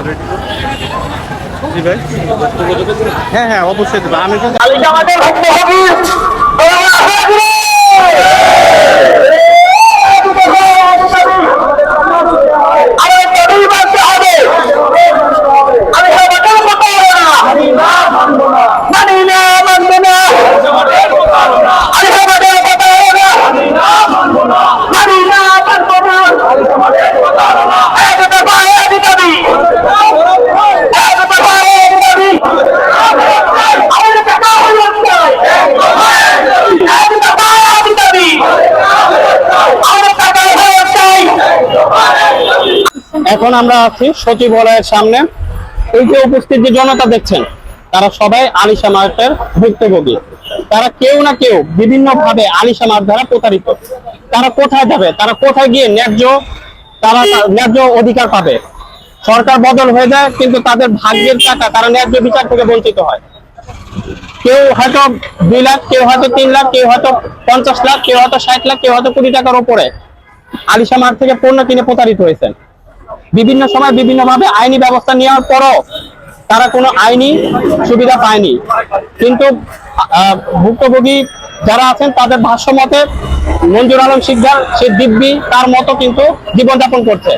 জি ভাই, হ্যাঁ হ্যাঁ অবশ্যই দেবো। আমি কিন্তু এখন আমরা আছি সচিবালয়ের সামনে। এই যে উপস্থিত যে জনতা দেখছেন, তারা সবাই আলিশা মার্টের ভুক্তভোগী। তারা কেউ না কেউ বিভিন্ন ভাবে আলিশা মার্ট দ্বারা প্রতারিত। তারা কোথায় যাবে, তারা কোথায় গিয়ে তারা ন্যায্য অধিকার পাবে? সরকার বদল হয়ে যায়, কিন্তু তাদের ভাগ্যের টাকা তারা ন্যায্য বিচার থেকে বঞ্চিত হয়। কেউ হয়তো 2 লাখ, কেউ হয়তো 3 লাখ, কেউ হয়তো 50 লাখ, কেউ হয়তো 60 লাখ, কেউ হয়তো কোটি টাকার উপরে আলিশা মার্ট থেকে পণ্য কিনে প্রতারিত হয়েছেন। বিভিন্ন সময় বিভিন্ন ভাবে আইনি ব্যবস্থা নেওয়ার পরও তারা কোনো আইনি সুবিধা পায়নি। কিন্তু ভুক্তভোগী যারা আছেন তাদের ভাষ্য মতে মঞ্জুর আলম শিকদার সে দিব্যি তার মতো কিন্তু জীবনযাপন করছে।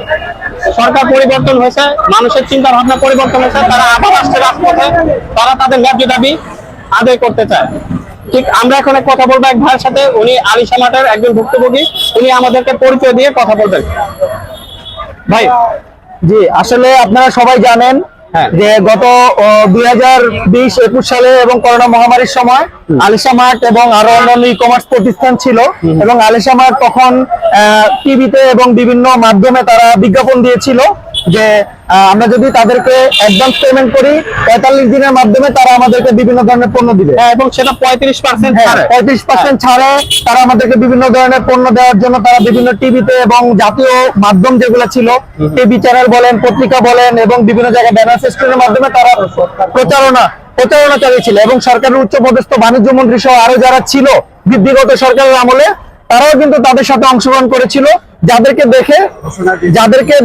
সরকার পরিবর্তন হয়েছে, মানুষের চিন্তা ভাবনা পরিবর্তন হয়েছে, তারা আবার আসছে রাজপথে, তারা তাদের ন্যায্য দাবি আদায় করতে চায়। ঠিক আমরা এখন কথা বলবো এক ভাইয়ের সাথে, উনি আলিশা মার্টের একজন ভুক্তভোগী। উনি আমাদেরকে পরিচয় দিয়ে কথা বলবেন। ভাই, জি, আসলে আপনারা সবাই জানেন যে গত 2020-21 সালে এবং করোনা মহামারীর সময় আলিশা মার্ট এবং আরো অন্যান্য ই-কমার্স প্রতিষ্ঠান ছিল, এবং আলিশা মার্ট তখন টিভিতে এবং বিভিন্ন মাধ্যমে তারা বিজ্ঞাপন দিয়েছিল যে আমরা যদি তাদেরকে অ্যাডভান্স পেমেন্ট করি 45 দিনের মাধ্যমে তারা আমাদেরকে বিভিন্ন ধরনের পণ্য দিবে, এবং সেটা 35% ছাড়ে তারা আমাদেরকে বিভিন্ন ধরনের পণ্য দেওয়ার জন্য তারা বিভিন্ন টিভিতে এবং জাতীয় মাধ্যম যেগুলো ছিল, টিভি চ্যানেল বলেন, পত্রিকা বলেন, এবং বিভিন্ন জায়গায় ব্যানার সিস্টেমের মাধ্যমে তারা প্রচারণা চালিয়েছিল। এবং সরকারের উচ্চপদস্থ বাণিজ্য মন্ত্রী সহ আরো যারা ছিল বিগত সরকারের আমলে, তারাও কিন্তু তাদের সাথে অংশগ্রহণ করেছিল, যাদেরকে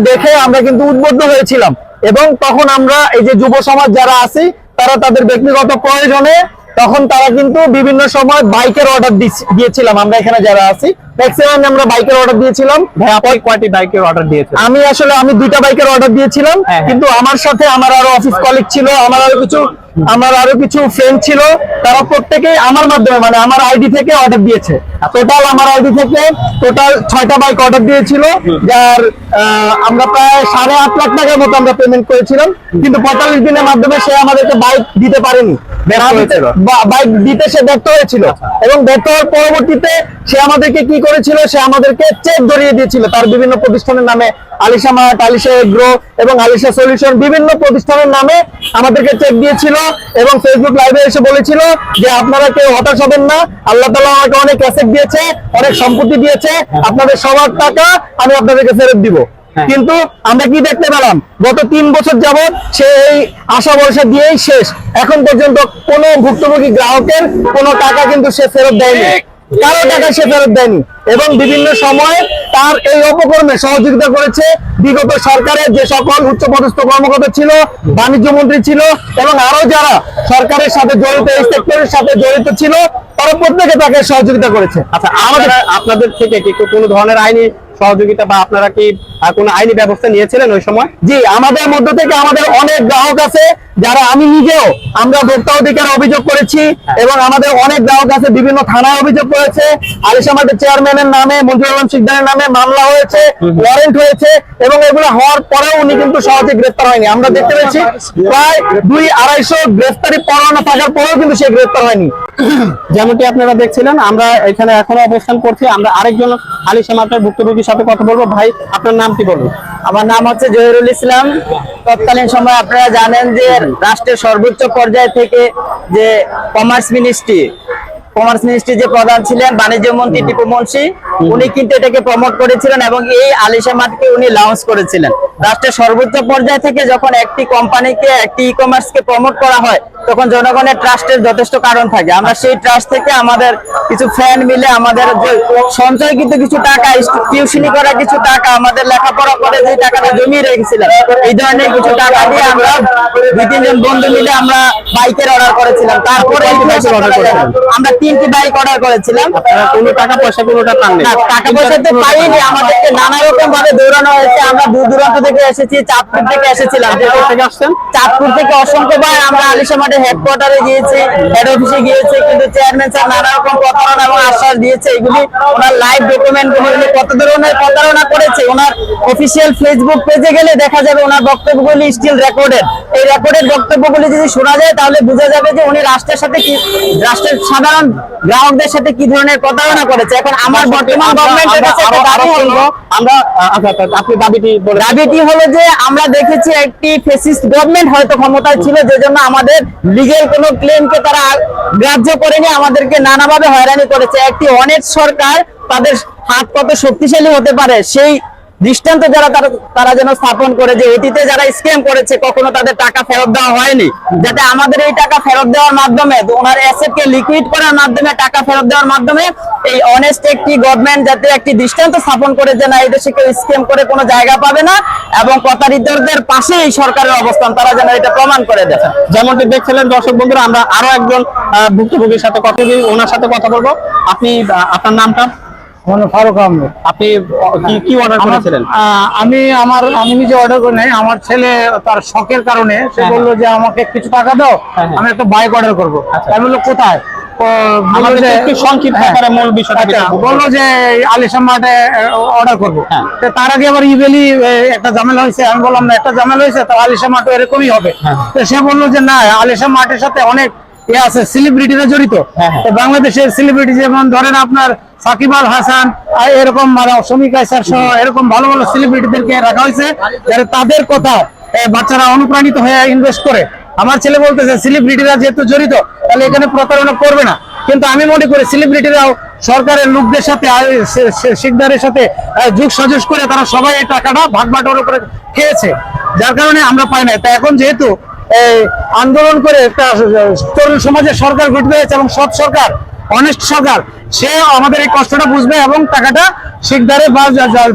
দেখে আমরা কিন্তু উদ্বুদ্ধ হয়েছিলাম। এবং তখন আমরা এই যে যুব সমাজ যারা আছি, তারা তাদের ব্যক্তিগত প্রয়োজনে তখন তারা কিন্তু বিভিন্ন সময় বাইকের অর্ডার দিয়েছিলাম। আমরা এখানে যারা আছি ম্যাক্সিমাম আমরা বাইকের অর্ডার দিয়েছিলাম। কয়টি বাইকের অর্ডার দিয়েছেন? আমি 2টা বাইকের অর্ডার দিয়েছিলাম, কিন্তু আমার সাথে আমার আরো অফিস কলিগ ছিল, আমার আরো কিছু ফ্রেন্ড ছিল, তারা প্রত্যেকেই আমার মাধ্যমে মানে আমার আইডি থেকে অর্ডার দিয়েছে। টোটাল আমার আইডি থেকে 6টা বাইক অর্ডার দিয়েছিল, যার আমরা প্রায় 8.5 লাখ টাকার মতো আমরা পেমেন্ট করেছিলাম। কিন্তু 45 দিনের মাধ্যমে সে আমাদেরকে বাইক দিতে পারেনি, বাইক দিতে সে ব্যর্থ হয়েছিল। এবং ব্যর্থ হওয়ার পরবর্তীতে সে আমাদেরকে কি করেছিল, সে আমাদেরকে চেক ধরিয়ে দিয়েছিল তার বিভিন্ন প্রতিষ্ঠানের নামে, আলিশা মার্ট, আলিশা এগ্রো এবং আলিশা সলিউশন, বিভিন্ন প্রতিষ্ঠানের নামে আমাদেরকে চেক দিয়েছিল। এবং ফেসবুক লাইভে এসে বলেছিল যে আপনারা কেউ হতাশ হবেন না, আল্লাহ তাআলা আমাকে অনেক অ্যাসেট দিয়েছে, অনেক সম্পত্তি দিয়েছে, আপনাদের সবার টাকা আমি আপনাদেরকে ফেরত দিব। কিন্তু আমরা কি দেখতে পেলাম, গত 3 বছর যাবত সে এই আশা ভরসা দিয়েই শেষ। এখন পর্যন্ত কোনো ভুক্তভোগী গ্রাহকের কোনো টাকা কিন্তু সে ফেরত দেয়নি, কারো টাকা সে ফেরত দেয়নি। এবং বিভিন্ন সময় তার এই অপকর্মে সহযোগিতা করেছে বিগত সরকারের যে সকল উচ্চপদস্থ কর্মকর্তা ছিল, বাণিজ্য মন্ত্রী ছিল, এবং আরো যারা সরকারের সাথে জড়িত, এই সেক্টরের সাথে জড়িত ছিল, তারা প্রত্যেকে তাকে সহযোগিতা করেছে। আচ্ছা, আপনাদের থেকে কি কোনো ধরনের আইনি সহযোগিতা বা আপনারা কি কোনো আইনি ব্যবস্থা নিয়েছিলেন ওই সময়? জি, আমাদের মধ্য থেকে আমাদের অনেক গ্রাহক আছে যারা, আমি নিজেও আমরা ভোক্তা অধিকার অভিযোগ করেছি, এবং আমাদের অনেক গ্রাহক আছে বিভিন্ন থানায় অভিযোগ করেছে। আলিশা মার্টের চেয়ারম্যানের নামে, মঞ্জুর আলম শিকদারের নামে মামলা হয়েছে, ওয়ারেন্ট হয়েছে, এবং এগুলো হওয়ার পরেও উনি কিন্তু সহজে গ্রেফতার হয়নি। আমরা দেখতে পেয়েছি প্রায় 200-250 গ্রেফতারি পরোয়ানা থাকার পরেও কিন্তু সে গ্রেফতার হয়নি। যেমনটি আপনারা দেখছিলেন, আমরা এখানে এখনো অবস্থান করছি। আমরা আরেকজন আলিশা মার্টের ভুক্তভোগীর সাথে কথা বলবো। ভাই, আপনার নাম কি বলুন? আমার নাম হচ্ছে জহিরুল ইসলাম। তৎকালীন সময় আপনারা জানেন যে রাষ্ট্রের সর্বোচ্চ পর্যায় থেকে যে কমার্স মিনিস্ট্রি কমার্স মিনিস্ট্রি যে প্রধান ছিলেন বাণিজ্য মন্ত্রী টিপু মুন্সি, উনি কিন্তু এটাকে প্রমোট করেছিলেন এবং এই আলিশা মার্টকে উনি লঞ্চ করেছিলেন। রাষ্ট্রের সর্বোচ্চ পর্যায় থেকে যখন একটি কোম্পানিকে, একটি ই কমার্সকে প্রমোট করা হয়, তখন জনগণের ট্রাস্টের যথেষ্ট কারণ থাকে। আমরা সেই ট্রাস্ট থেকে আমাদের কিছু ফ্রেন্ড মিলে আমাদের যে সঞ্চয় কিন্তু কিছু টাকা, টিউশনি করা কিছু টাকা, আমাদের লেখাপড়া করে যে টাকাটা জমিয়ে রেখেছিলাম, এই ধরনের কিছু টাকা দিয়ে আমরা 2-3 জন বন্ধু মিলে আমরা বাইকের অর্ডার করেছিলাম। তারপরে আমরা 3টি বাইক অর্ডার করেছিলাম। কোনো টাকা পয়সা কোনোটা পাননি? না, টাকা পয়সা তো পাইনি, আমাদেরকে নানা রকম ভাবে দৌড়ানো হয়েছে। আমরা দূর দূরান্ত থেকে এসেছি, চাঁদপুর থেকে এসেছিলাম। থেকে আসছেন? চাঁদপুর থেকে অসংখ্যবার আমরা আলিশা মার্টের হেডকোয়ার্টারে গিয়েছি, হেড অফিসে গিয়েছি, কিন্তু চেয়ারম্যান স্যার নানা রকম প্রতারণা এবং আশ্বাস দিয়েছে। এগুলি ওনার লাইভ ডকুমেন্ট গুলি কত ধরনের প্রতারণা করেছে, ওনার অফিসিয়াল ফেসবুক পেজে গেলে দেখা যাবে ওনার বক্তব্যগুলি স্টিল রেকর্ডেড। এই রেকর্ডেড বক্তব্যগুলি যদি শোনা যায় তাহলে বোঝা যাবে যে উনি রাষ্ট্রের সাথে কি, রাষ্ট্রের সাধারণ গ্রাহকদের সাথে কি ধরনের প্রতারণা করেছে। এখন আমার বর্তমান গভর্নমেন্টের কাছে একটা দাবি হলো, আমরা আপনি দাবিটি হলো যে আমরা দেখেছি একটি ফ্যাসিস্ট গভর্নমেন্ট হয়তো ক্ষমতায় ছিল, যে জন্য আমাদের লিগেল কোনো ক্লেমকে তারা গ্রাহ্য করেনি, আমাদেরকে নানাভাবে হয়রানি করেছে। একটি অনেস্ট সরকার তাদের হাত কত শক্তিশালী হতে পারে সেই দৃষ্টান্ত যারা তারা যেন স্থাপন করে, যে অতীতে যারা স্ক্যাম করেছে কখনো তাদের টাকা ফেরত দেওয়া হয়নি, যাতে আমাদের এই টাকা ফেরত দেওয়ার মাধ্যমে, ওনার অ্যাসেটকে লিকুইড করার মাধ্যমে, টাকা ফেরত দেওয়ার মাধ্যমে এই অনেস্ট একটি গভর্নমেন্ট যাতে একটি দৃষ্টান্ত স্থাপন করে যে না, এই দেশে কেউ স্ক্যাম করে কোনো জায়গা পাবে না, এবং প্রতারিতদের পাশে এই সরকারের অবস্থান তারা যেন এটা প্রমাণ করে দেয়। যেমনটি দেখছিলেন দর্শক বন্ধুরা, আমরা আরো একজন ভুক্তভোগীর সাথে কথা বলি, ওনার সাথে কথা বলবো। আপনি আপনার নামটা? ফারুক আহমেদ। আপনি কি অর্ডার করেছিলেন? আমি নিজে অর্ডার করি নাই, আমার ছেলে তার শখের কারণে সে বললো যে আমাকে কিছু টাকা দাও, আমি একটা বাইক অর্ডার করবো। আমি বললো কোথায়, আমাদের একটু সংক্ষিপ্ত আকারে মূল বিষয়টা বললো যে আলিশা মার্টে অর্ডার করবো। তার আগে আবার ইবেলি একটা ঝামেলা হয়েছে। আমি বললাম না, একটা ঝামেলা হয়েছে তো আলিশা মার্ট এরকমই হবে। তো সে বললো যে না, আলিশা মার্টের সাথে অনেক আছে, সেলিব্রিটিরা জড়িত। বাংলাদেশের সেলিব্রিটি যেমন ধরেন আপনার সাকিব আল হাসান, এরকম সমীকা স্যার সহ এরকম ভালো ভালো সেলিব্রিটিদেরকে রাখা হয়েছে, যারা তাদের কথা বাচ্চারা অনুপ্রাণিত হয়ে ইনভেস্ট করে। আমার ছেলে বলতেছে সেলিব্রিটিরা যেহেতু জড়িত তাহলে এখানে প্রতারণা করবে না, কিন্তু আমি মনে করি সেলিব্রিটিরাও সরকারের লোকদের সাথে, শিকদারের সাথে যুগ সাজস করে তারা সবাই এই টাকাটা ভাগ বাটোয়ারা করে খেয়েছে, যার কারণে আমরা পাই না। তা এখন যেহেতু আন্দোলন করে একটা তরুণ সমাজের সরকার গঠিত হয়েছে এবং সৎ সরকার, অনেস্ট সরকার, সে আমাদের এই কষ্টটা বুঝবে এবং টাকাটা শিকদারে বা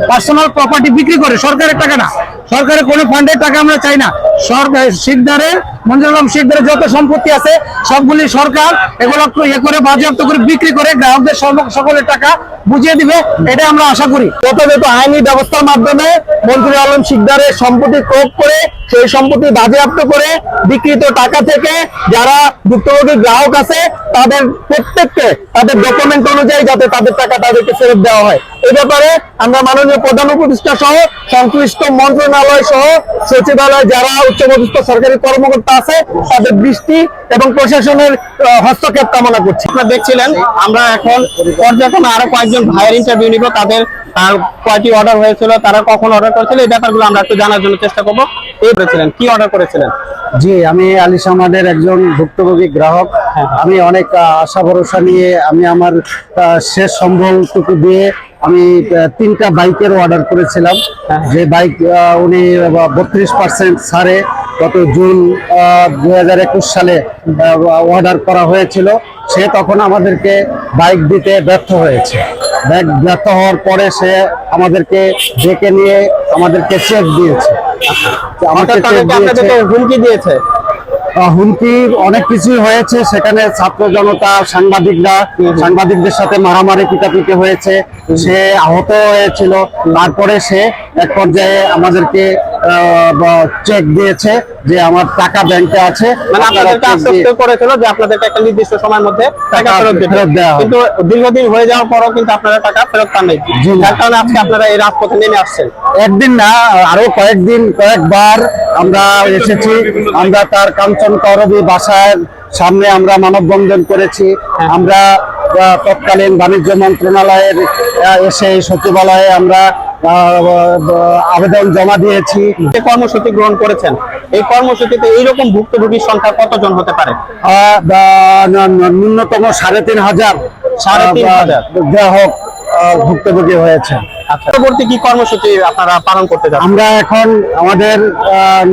পার্সোনাল প্রপার্টি বিক্রি করে, সরকারের টাকা না, সরকারের কোনো ফান্ডের টাকা আমরা চাই না। সরকার শিকদারের, মঞ্জুর আলম শিকদারের যত সম্পত্তি আছে সবগুলি সরকার এগুলো ইয়ে করে বাজেয়াপ্ত করে বিক্রি করে গ্রাহকদের সকলের টাকা বুঝিয়ে দিবে, এটা আমরা আশা করি। যথাযথ আইনি ব্যবস্থার মাধ্যমে মঞ্জুর আলম শিকদারের সম্পত্তি ক্রয় করে সেই সম্পত্তি বাজেয়াপ্ত করে বিক্রিত টাকা থেকে যারা ভুক্তভোগী গ্রাহক আছে তাদের প্রত্যেককে তাদের ডকুমেন্ট অনুযায়ী যাতে তাদের টাকা তাদেরকে ফেরত দেওয়া হয়। এই ব্যাপারে আমরা মাননীয় প্রধান উপদেষ্টা সহ সংশ্লিষ্ট মন্ত্রণালয় সহ সচিবালয় যারা উচ্চপদস্থ সরকারি কর্মকর্তা আছে তাদের দৃষ্টি এবং প্রশাসনের হস্তক্ষেপ কামনা করছি। আপনারা দেখছিলেন, আমরা এখন পর্যায়ক্রমে আরো কয়েকজন ভাইয়ের ইন্টারভিউ নিব, তাদের কয়টি অর্ডার হয়েছিল, তারা কখন অর্ডার করেছিল, এই ব্যাপারগুলো আমরা একটু জানার জন্য চেষ্টা করবো। এই করেছিলেন, কি অর্ডার করেছিলেন? জি, আমি আলিশা মার্টের একজন ভুক্তভোগী গ্রাহক। আমি অনেক আশা ভরসা নিয়ে আমি আমার শেষ সম্বলটুকু দিয়ে আমি 3টা বাইকের অর্ডার করেছিলাম। যে বাইক উনি 32% ছাড়ে গত জুন 2021 সালে অর্ডার করা হয়েছিল। সে তখন আমাদেরকে বাইক দিতে ব্যর্থ হয়েছে। ব্যর্থ হওয়ার পরে সে আমাদেরকে ডেকে নিয়ে আমাদেরকে চেক দিয়েছে, হুমকি দিয়েছে। হুমকি অনেক কিছুই হয়েছে সেখানে, ছাত্র জনতা, সাংবাদিকদের সাথে মারামারি পিটাপিটি হয়েছে, সে আহত হয়েছিল। তারপরে সে এক পর্যায়ে আমাদেরকে চেক দিয়েছে যে আমার টাকা ব্যাংকে আছে, মানে আপনাদেরকে আশ্বস্ত করেছিল যে আপনাদেরকে একটা নির্দিষ্ট সময়ের মধ্যে টাকা ফেরত দেওয়া হবে, কিন্তু দীর্ঘদিন হয়ে যাওয়ার পরও কিন্তু আপনারা টাকা ফেরত পান নাই, যার কারণে আজকে আপনারা এই রাজপথে নেমে আসছেন। একদিন না, আরো কয়েকবার আমরা এসেছি। আমরা তার কাঞ্চন করবী বাসার সামনে আমরা মানববন্ধন করেছি। আমরা তৎকালীন বাণিজ্য মন্ত্রণালয়ের এসে সচিবালয়ে আমরা আবেদন জমা দিয়েছি। কর্মসূচি গ্রহণ করেছেন, এই কর্মসূচিতে এইরকম ভুক্তভোগীর সংখ্যা কতজন হতে পারে? ন্যূনতম 3,500 3,500 গ্রাহক ভুক্তভোগী হয়েছে। আচ্ছা, পরবর্তী কি কর্মসূচি আপনারা পালন করতে যাচ্ছেন? আমরা এখন আমাদের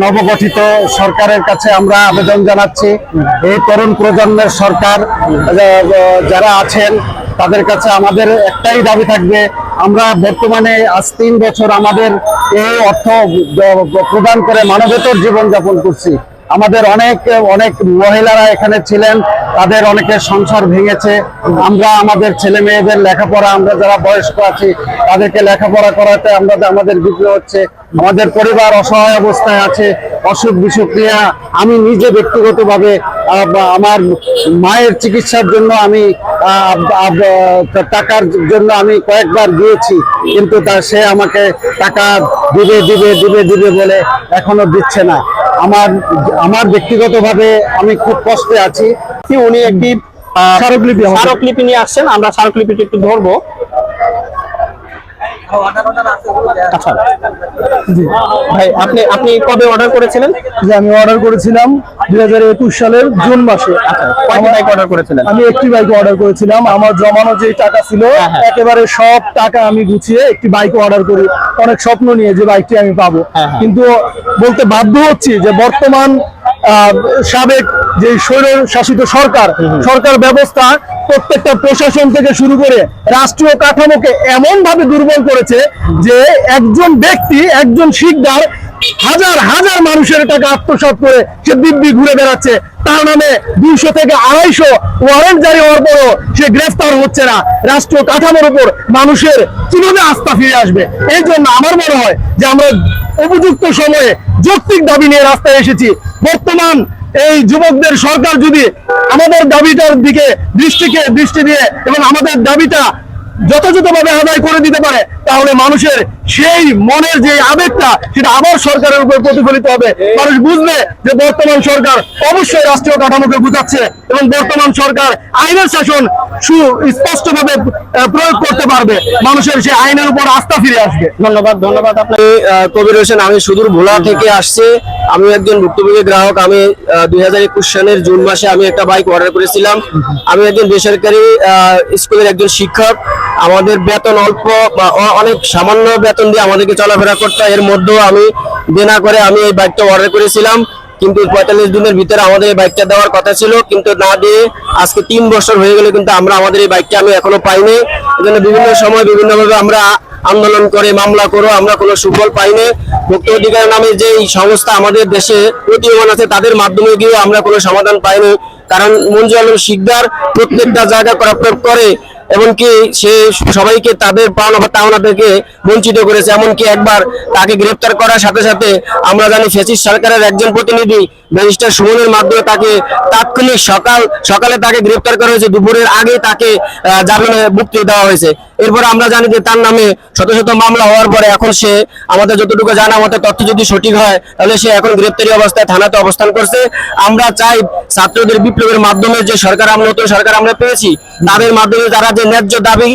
নবগঠিত সরকারের কাছে আমরা আবেদন জানাচ্ছি, এই তরুণ প্রজন্মের সরকার যারা আছেন তাদের কাছে আমাদের একটাই দাবি থাকবে, আমরা বর্তমানে আজ 3 বছর আমাদের এই অর্থ প্রদান করে মানবেতর জীবনযাপন করছি। আমাদের অনেক অনেক মহিলারা এখানে ছিলেন, তাদের অনেকের সংসার ভেঙেছে। আমরা আমাদের ছেলে মেয়েদের লেখাপড়া, আমরা যারা বয়স্ক আছি তাদেরকে লেখাপড়া করাতে আমাদের বিঘ্ন হচ্ছে। আমাদের পরিবার অসহায় অবস্থায় আছে, অসুখ বিসুখ নিয়ে আমি নিজে ব্যক্তিগতভাবে আমার মায়ের চিকিৎসার জন্য আমি টাকার জন্য আমি কয়েকবার গিয়েছি, কিন্তু সে আমাকে টাকা দিবে বলে এখনো দিচ্ছে না। আমার ব্যক্তিগতভাবে আমি খুব কষ্টে আছি। উনি একটি স্মারকলিপি নিয়ে আসছেন, আমরা স্মারকলিপিটি একটু ধরবো। আচ্ছা ভাই, আপনি কবে অর্ডার করেছিলেন? যে আমি অর্ডার করেছিলাম 2021 সালের জুন মাসে। আচ্ছা, কয়টি বাইক অর্ডার করেছিলেন? আমি একটি বাইক অর্ডার করেছিলাম। আমার জমানো যে টাকা ছিল একেবারে সব টাকা আমি গুছিয়ে একটি বাইক অর্ডার করি, অনেক স্বপ্ন নিয়ে যে বাইকটি আমি পাবো। কিন্তু বলতে বাধ্য হচ্ছি যে বর্তমান সাবেক যে স্বৈর শাসিত সরকার ব্যবস্থা প্রত্যেকটা প্রশাসন থেকে শুরু করে রাষ্ট্রীয় কাঠামোকে এমন ভাবে দুর্বল করেছে যে একজন ব্যক্তি, একজন শিকদার হাজার হাজার মানুষের টাকা আত্মসাৎ করে সে দিব্যি ঘুরে বেড়াচ্ছে। তার নামে 200 থেকে 250 ওয়ারেন্ট জারি হওয়ার পরও সে গ্রেফতার হচ্ছে না। রাষ্ট্রীয় কাঠামোর উপর মানুষের কিভাবে আস্থা ফিরে আসবে? এই জন্য আমার মনে হয় যে আমরা উপযুক্ত সময়ে যৌক্তিক দাবি নিয়ে রাস্তায় এসেছি। বর্তমান এই যুবকদের সরকার যদি আমাদের দাবিটার দিকে দৃষ্টি দিয়ে এবং আমাদের দাবিটা যথাযথভাবে আদায় করে দিতে পারে, তাহলে মানুষের সেই মনের যে আবেগটা সেটা আবার সরকারের উপর প্রতিফলিত হবে। মানুষ বুঝবে যে বর্তমান সরকার অবশ্যই রাষ্ট্রীয় কাঠামোকে বুঝাচ্ছে এবং বর্তমান সরকার আইনের শাসন সুস্পষ্টভাবে প্রয়োগ করতে পারবে। মানুষের সেই আইনের উপর আস্থা ফিরে আসবে। ধন্যবাদ আপনাকে। কবির হোসেন, আমি সুদূর ভোলা থেকে আসছি। আমি একজন ভুক্তভোগী গ্রাহক। আমি 2021 সালের জুন মাসে আমি একটা বাইক অর্ডার করেছিলাম। আমি একজন বেসরকারি স্কুলের একজন শিক্ষক। আমাদের বেতন অল্প বা অনেক সামান্য বেতন দিয়ে আমাদেরকে চলাফেরা করতে হয়। এর মধ্যেও আমি দেনা করে আমি এই বাইকটা অর্ডার করেছিলাম, কিন্তু 45 দিনের ভিতরে আমাদের এই বাইকটা দেওয়ার কথা ছিল, কিন্তু না দিয়ে আজকে 3 বছর হয়ে গেলে কিন্তু আমরা আমাদের এই বাইকটা আমি এখনো পাইনি। এজন্য বিভিন্ন সময় বিভিন্নভাবে আমরা আন্দোলন করে মামলা করে আমরা কোনো সুফল পাইনি। ভোক্তা অধিকার নামে যে সংস্থা আমাদের দেশে প্রতীয়মান আছে তাদের মাধ্যমে গিয়েও আমরা কোনো সমাধান পাইনি। কারণ মঞ্জু আলম শিকদার প্রত্যেকটা জায়গা করাপ্ট করে, এমনকি সে সবাইকে তাদের পাওনা থেকে বঞ্চিত করেছে। এমনকি একবার তাকে গ্রেপ্তার করার সাথে সাথে আমরা জানি ফ্যাসিস্ট সরকারের একজন প্রতিনিধি ব্যারিস্টার সুমনের মাধ্যমে তাকে তাৎক্ষণিক সকালে তাকে গ্রেপ্তার করা হয়েছে, দুপুরের আগে তাকে জামিনে মুক্তি দেওয়া হয়েছে। এরপর আমরা জানি যে তার নামে শত শত মামলা হওয়ার পরে এখন সে আমাদের যতটুকু জানা মতে তথ্য যদি সঠিক হয় তাহলে সে এখন গ্রেপ্তারি অবস্থায় থানাতে অবস্থান করছে। আমরা চাই ছাত্রদের বিপ্লবের মাধ্যমে যে সরকার আমরা নতুন সরকার আমরা পেয়েছি তাদের মাধ্যমে যারা যে ন্যায্য দাবি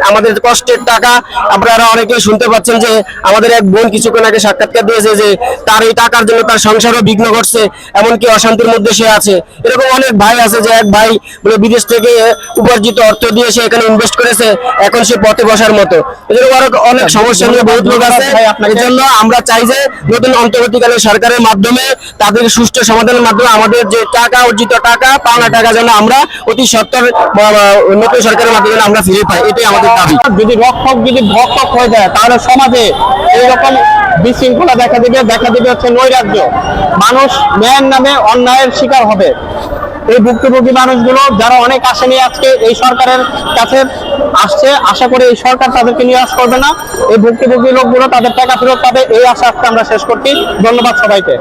আমাদের কষ্টের টাকা, আপনারা অনেকেই শুনতে পাচ্ছেন যে আমাদের এক বোন কিছুক্ষণ আগে সাক্ষাৎকার দিয়েছে যে তার এই টাকার জন্য তার সংসারও বিঘ্ন ঘটছে, এমনকি অশান্তির মধ্যে সে আছে। এরকম অনেক ভাই আছে যে এক ভাই বলে বিদেশ থেকে উপার্জিত অর্থ দিয়ে সে এখানে ইনভেস্ট করেছে, এখন সে পথে বসার মতো। এজন্য অনেক সমস্যা নিয়ে বহুত লোক আছে। এই জন্য আমরা চাই যে নতুন অন্তর্বর্তীকালীন সরকারের মাধ্যমে তাদের সুষ্ঠু সমাধানের মাধ্যমে আমাদের যে টাকা অর্জিত টাকা পাওনা টাকা যেন আমরা অতি সত্বর নতুন সরকারের মাধ্যমে আমরা ফিরে পাই, এটাই আমাদের দাবি। যদি রক্ষক যদি ভক্ষক হয়ে যায় তাহলে সমাজে এইরকম বিশৃঙ্খলা দেখা দিবে হচ্ছে নৈরাজ্য। মানুষ ন্যায়ের নামে অন্যায়ের শিকার হবে। এই ভুক্তভোগী মানুষগুলো যারা অনেক আশা নিয়ে আজকে এই সরকারের কাছে আসছে, আশা করে এই সরকার তাদেরকে নিরাশ করবে না। এই ভুক্তভোগী লোকগুলো তাদের টাকা ফেরত পাবে, এই আশা আজকে আমরা শেষ করছি। ধন্যবাদ সবাইকে।